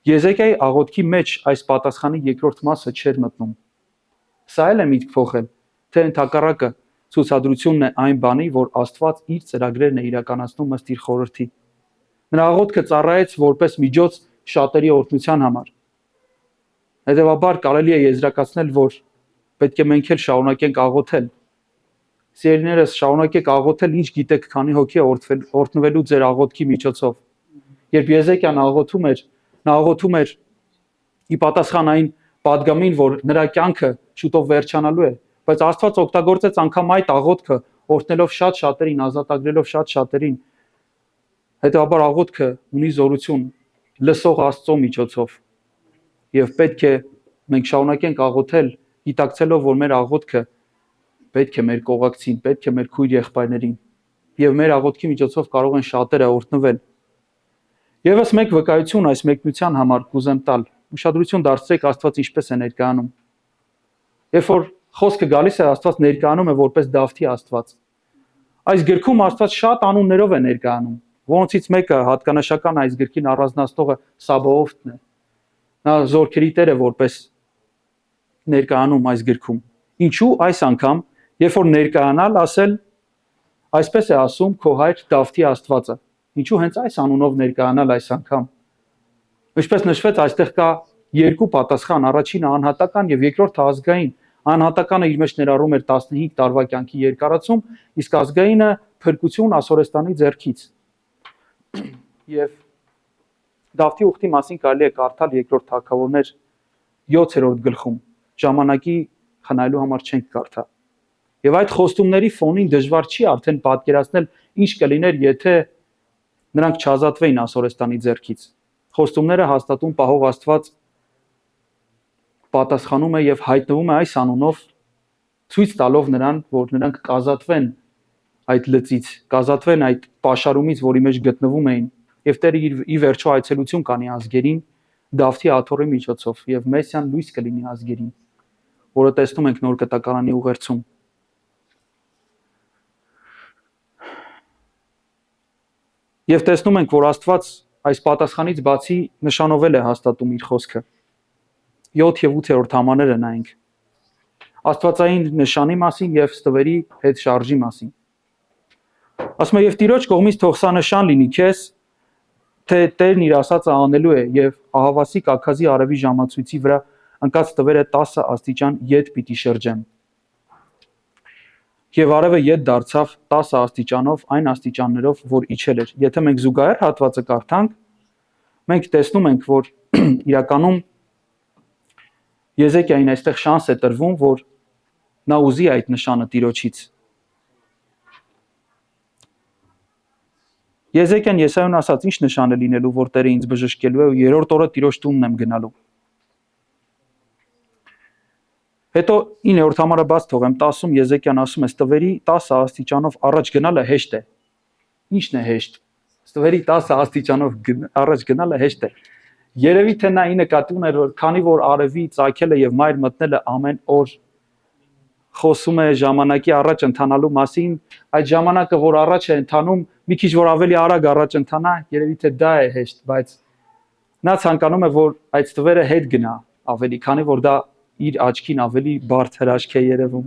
Եզեկիայի աղոթքի մեջ այս պատասխանի երկրորդ մասը չէր մտնում։ Սա էլ է միտք փոխել, թե ընդհակառակը ցուցադրությունն է այն բանի, որ Աստված իր ծրագրերն է իրականացնում ըստ իր խորհրդի։ Նրա աղոթքը ծառայեց որպես միջոց շատերի օրհնության համար։ Հետևաբար կարելի է եզրակացնել, որ պետք է մենք էլ շարունակենք աղոթել։ Սիրելիներս, շարունակեք աղոթել, ինչ գիտեք, քանի հոգի է օրհնվելու ձեր աղոթքի միջոցով։ Երբ Եզեկիան աղոթում էր, նա աղոթում էր ի պատասխան այն պատգամին, որ նրա կյանքը շուտով վերջանալու է, բայց Աստված օգտագործեց անգամ այդ աղոթքը, օրհնելով շատ շատերին, ազատագրելով շատ շատերին։ Հետևաբար աղոթքը ունի զորություն լսող Աստծո միջոցով։ Եվ պետք է մենք շարունակենք աղոթել, գիտակցելով, որ մեր աղոթքը պետք է մեր կողակցին, պետք է մեր քույր եղբայրներին, եւ մեր աղոթքի միջոցով կարող են շատերը օրհնվել։ Եվս մեկ վկայություն այս մեկնության համար կուզեմ տալ։ Ուշադրություն դարձրեք Աստված ինչպես է ներկայանում։ Երբ որ խոսքը գալիս է, Աստված ներկայանում է որպես Դավթի Աստված։ Այս գրքում Աստված շատ անուններով է ներկայանում, որոնցից մեկը հատկանշական այս գրքին առանձնացնողը Սաբաոթն է։ Նա զորքերի Տեր է որպես ներկայանում այս գրքում։ Ինչու այս անգամ, երբ որ ներկայանալ, ասել Այսպես է ասում քո հայր Դավթի Աստվածը։ Ինչու հենց այս անունով ներկայանալ այս անգամ։ Ինչպես նշվեց, այստեղ կա երկու պատասխան, առաջինը անհատական եւ երկրորդը ազգային։ Անհատականը իր մեջ ներառում էր 15 տարվա կյանքի երկարացում, իսկ ազգայինը փրկություն Ասորեստանի ձեռքից։ Եվ Դավթի ուխտի մասին կարելի է կարդալ երկրորդ թագավորներ 7-րդ գլխում։ Ժամանակի խնայելու համար չենք կարդա։ Եվ այդ խոստումների ֆոնին դժվար չի արդեն պատկերացնել ինչ կլիներ, եթե նրանք չազատվեին Ասորեստանի ձեռքից։ Խոստումները հաստատում պահող Աստված պատասխանում է եւ հայտնվում է այս անունով, ցույց տալով նրան, որ նրանք կազատվեն այդ լծից, կազատվեն այդ պաշարումից, որի մեջ գտնվում էին, եւ Տերը ի վերջո այցելություն կանի ազգերին Դավթի աթոռի միջոցով, եւ Մեսիան լույս կլինի ազգերին, որը տեսնում ենք նոր կտակարանի ուղերձում։ Եվ տեսնում ենք, որ Աստված այս պատասխանից բացի նշանովել է հաստատում իր խոսքը։ 7 եւ 8-րդ համարները նայենք։ Աստվածային նշանի մասին եւ ստվերի հետ շարժի մասին։ Ասում է, եւ Տիրոջ կողմից թող սա նշան լինի քեզ, թե Տերն իր ասածը անելու է եւ ահավասիկ աքազի արևի ժամացույցի վրա ընկած ստվերը 10 աստիճան ետ պիտի շրջեն։ Եվ արևը ետ դարձավ 10 աստիճանով այն աստիճաններով, որ իջել էր։ Եթե մենք զուգահեռ հատվածը կարդանք, մենք տեսնում ենք, որ իրականում Եզեկիային այստեղ շանս է տրվում, որ նա ուզի այդ նշանը Տիրոջից։ Եզեկիան Եսայուն ասաց, ինչ նշան է լինելու, որ Տերը ինձ բժշկելու է ու երրորդ օրը Տիրոջ տունն եմ գնալու։ Հետո 9-րդ համարը բաց թողեմ, 10-ում Եզեկիան ասում է, ստվերի 10 աստիճանով առաջ գնալը հեշտ է։ Ինչն է հեշտ։ Ստվերի 10 աստիճանով առաջ գնալը հեշտ է։ Երևի թե նա ի նկատի ուներ, որ քանի որ արևի ծագելը եւ մայր մտնելը ամեն օր խոսում է ժամանակի առաջ ընթանալու մասին, այդ ժամանակը, որ առաջ է ընթանում, մի քիչ որ ավելի արագ առաջ ընթանա, երևի թե դա է հեշտ, բայց նա ցանկանում է, որ այդ ստվերը հետ գնա ավելի, քանի որ դա իր աչքին ավելի բարդ հրաշք է երևում,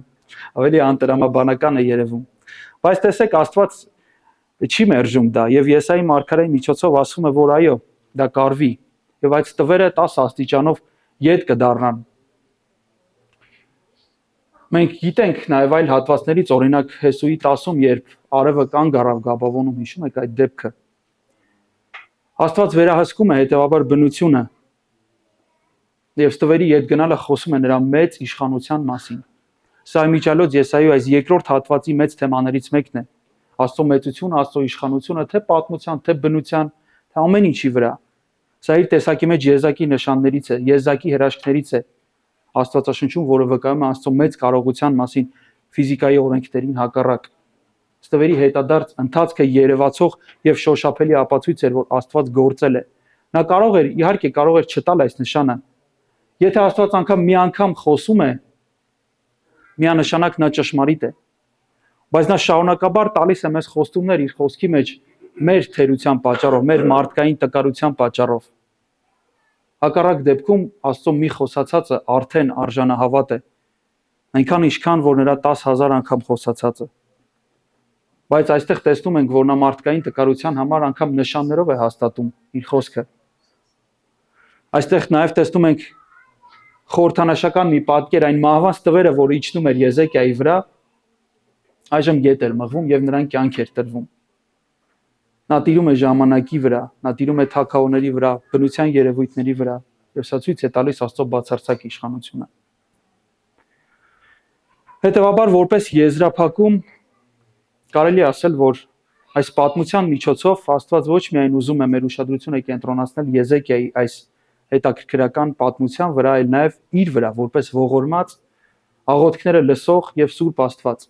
ավելի անտրամաբանական է երևում։ Բայց տեսեք, Աստված չի մերժում դա, եւ Եսայի մարգարեի միջոցով ասում է, որ այո, դա կարվի, եւ այդ ստվերը 10 աստիճանով ետ կդառնան։ Մենք գիտենք նաեւ այլ հատվածներից, օրինակ Հեսուի 10-ում, երբ արևը կանգ առավ Գաբավոնում, հիշում եք այդ դեպքը։ Աստված վերահսկում է հետեւաբար բնությունը եւ ստվերի ետ գնալը խոսում է նրա մեծ իշխանության մասին։ Սա իմիջիալոց Եսայու այս երկրորդ հատվածի մեծ թեմաներից մեկն է։ Աստծո մեծությունը, Աստծո իշխանությունը թե պատմության, թե բնության, թե ամեն ինչի վրա։ Սա իր տեսակի մեջ եզակի նշաններից է, եզակի հրաշքներից է Աստվածաշնչում, որը վկայում է Աստծո մեծ կարողության մասին ֆիզիկայի օրենքներին հակառակ։ Ստվերի հետադարձ ընթացքը երևացող եւ շոշափելի ապացույց էր, որ Աստված գործել է։ Նա կարող էր, իհարկե, կարող էր չտալ այս նշանը։ Եթե Աստված անգամ մի անգամ խոսում է, միանշանակ նա ճշմարիտ է։ Բայց նա շարունակաբար տալիս է մեզ խոստումներ իր խոսքի մեջ մեր թերության պատճառով, մեր մարդկային տկարության պատճառով։ Հակառակ դեպքում Աստծո մի խոսացածը արդեն արժանահավատ է, այնքան ինչքան որ նրա 10,000 անգամ խոսացածը։ Բայց այստեղ տեսնում ենք, որ նա մարդկային տկարության համար անգամ նշաններով է հաստատում իր խոսքը։ Այստեղ նաև տեսնում ենք խորհրդանշական մի պատկեր, այն մահվան ստվերը, որը իջնում էր Եզեկիայի վրա, այժմ ետ էր մղվում եւ նրան կյանք էր տրվում։ Նա տիրում է ժամանակի վրա, նա տիրում է թագավորների վրա, բնության երևույթների վրա, եւ սա ցույց է տալիս Աստծո բացարձակ իշխանությունը։ Հետևաբար, որպես եզրափակում կարելի է ասել, որ այս պատմության միջոցով Աստված ոչ միայն ուզում է մեր ուշադրությունը կենտրոնացնել Եզեկիայի այս հետաքրքրական պատմության վրա, այլ նաև իր վրա, որպես ողորմած աղոթքները լսող եւ սուրբ Աստված։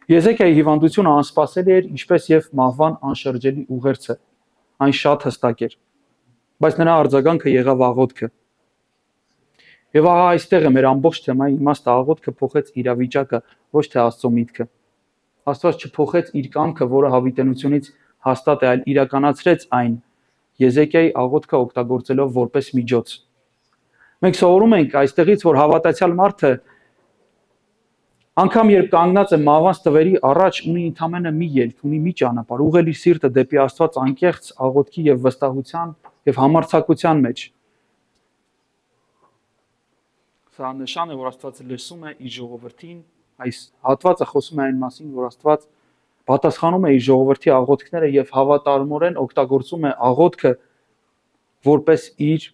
Եզեկիայի հիվանդությունը անսպասելի էր, ինչպես եւ մահվան անշրջելի ուղերձը։ Այն շատ հստակ էր, բայց նրա արձագանքը եղավ աղոթքը։ Եվ ահա այստեղ է մեր ամբողջ թեմայի իմաստը, աղոթքը փոխեց իրավիճակը, ոչ թե Աստծո միտքը։ Աստված չփոխեց իր կամքը, որը հավիտենությունից հաստատ է, այլ իրականացրեց այն Եզեկիայի աղոթքը օգտագործելով որպես միջոց։ Մենք սովորում ենք այստեղից, որ հավատացյալ մարդը Անկամ երբ կանգնած է մահվանց տվերի առաջ, ունի ընդամենը մի ելք, ունի մի ճանապարհ, ուղղել իր սիրտը դեպի Աստված անկեղծ աղոթքի եւ վստահության եւ համարձակության մեջ։ Սա նշան է, որ Աստված լսում է իր ժողովրդին, այս հատվածը խոսում է այն մասին, որ Աստված պատասխանում է իր ժողովրդի աղոթքները եւ հավատարմորեն օգտագործում է աղոթքը որպես իր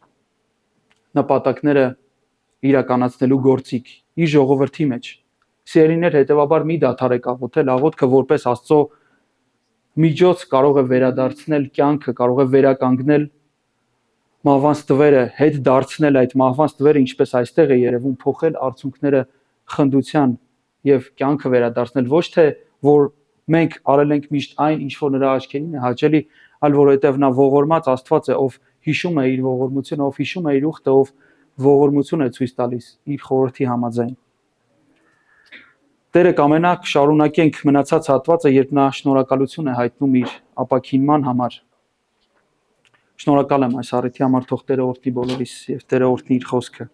նպատակները իրականացնելու գործիք իր ժողովրդի մեջ։ Սիրելիներ, հետեւաբար մի դադարեք աղոթել, աղոթքը որպես Աստծո միջոց կարող է վերադարձնել կյանքը, կարող է վերականգնել մահվանց տվերը, հետ դարձնել այդ մահվանց տվերը, ինչպես այստեղ է երևում, փոխել արցունքները խնդության եւ կյանքը վերադարձնել, ոչ թե որ մենք արել ենք միշտ այն, ինչ որ նրա աչքերին է հաճելի, այլ որովհետեւ նա ողորմած Աստված է, ով հիշում է իր ողորմությունը, ով հիշում է իր ուխտը, ով ողորմություն է ցույց տալիս իր խորհրդի համաձայն։ Տերը կամենա շարունակենք մնացած հատվածը, երբ նա շնորհակալություն է հայտնում իր ապաքինման համար։ Շնորհակալ եմ այս առիթի համար, թող Տերը օրհնի բոլորիս եւ Տերը օրհնի իր խոսքը։